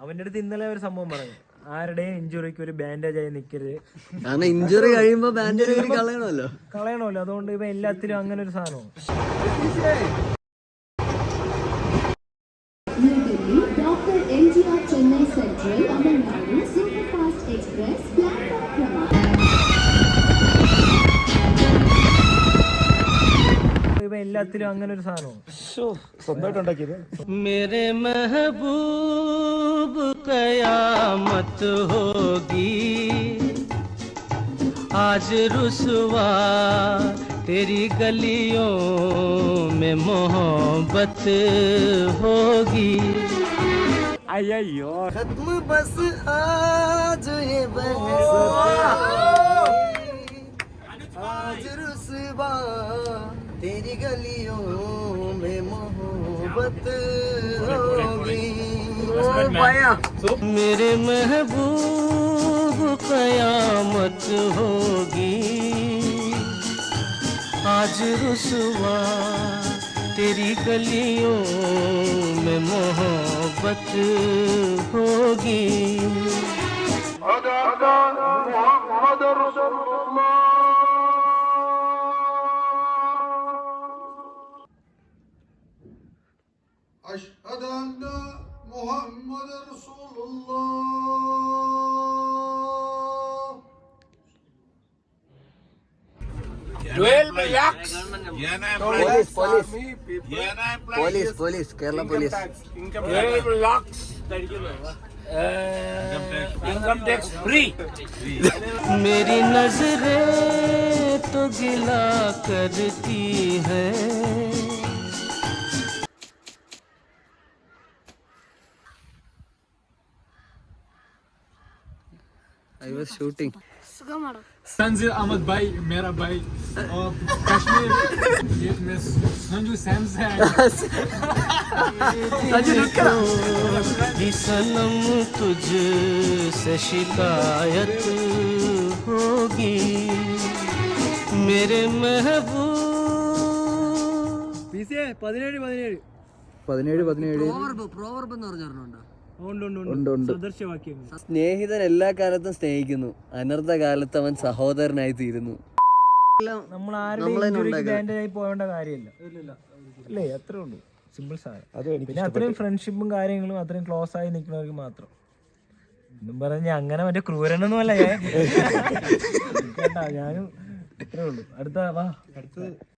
അവന്റെ അടുത്ത് ഇന്നലെ ഒരു സംഭവം പറഞ്ഞു, ആരുടെയും ഇഞ്ചുറിക്ക് ഒരു ബാൻഡേജ് ആയി നിൽക്കരുത്. കാരണം ഇഞ്ചുറി കഴിയുമ്പോ ബാൻഡേജ് കളയണമല്ലോ. അതുകൊണ്ട് ഇവ എല്ലാത്തിലും അങ്ങനെ ഒരു സാധനമാണ്. Dr. MGR Chennai Central, Tamil Nadu, Superfast Express, platform ഇവ എല്ലാത്തിലും അങ്ങനെ ഒരു സാധനമാണ്. സ്വന്തമായിട്ട് ഉണ്ടാക്കിയത്. മേരെ മെഹബൂബ് ഖയാമത്ത് ഹോഗി ആജ് റുസ്വാ तेरी गलियों में मोहब्बत होगी. അയ്യോ खत्म बस आज ये बहस आज रुस्वा तेरी गलियों में मोहब्बत होगी. मेरे महबूब क़यामत होगी आज रुस्वा तेरी गलियों में मोहब्बत होगी. أشهد أن محمد رسول الله. Police Kerala police income tax free. मेरी नजरें तो गिला करती है. I was shooting. Tanzeer Ahmad भाई मेरा भाई और कश्मीर में संजू सैम्स है. सनम तुझ से शिकायत होगी मेरे महबूब. 17 സദൃശവാക്യം. സ്നേഹിതൻ എല്ലാ കാലത്തും സ്നേഹിക്കുന്നു, അനർത്ഥ കാലത്ത് അവൻ സഹോദരനായി തീരുന്നു. നമ്മൾ ആരുടെയും ബാൻഡേജ് ആയി പോകേണ്ട കാര്യമില്ല അല്ലേ? അത്രേ ഉള്ളൂ, സിമ്പിൾ സാധനം. പിന്നെ അത്രയും ഫ്രണ്ട്ഷിപ്പും കാര്യങ്ങളും അത്രയും ക്ലോസ് ആയി നിൽക്കുന്നവർക്ക് മാത്രം. എന്നും പറഞ്ഞ അങ്ങനെ മറ്റേ ക്രൂരനൊന്നും അല്ല ഞാൻ. ഞാനും അത്രേ ഉള്ളൂ. അടുത്ത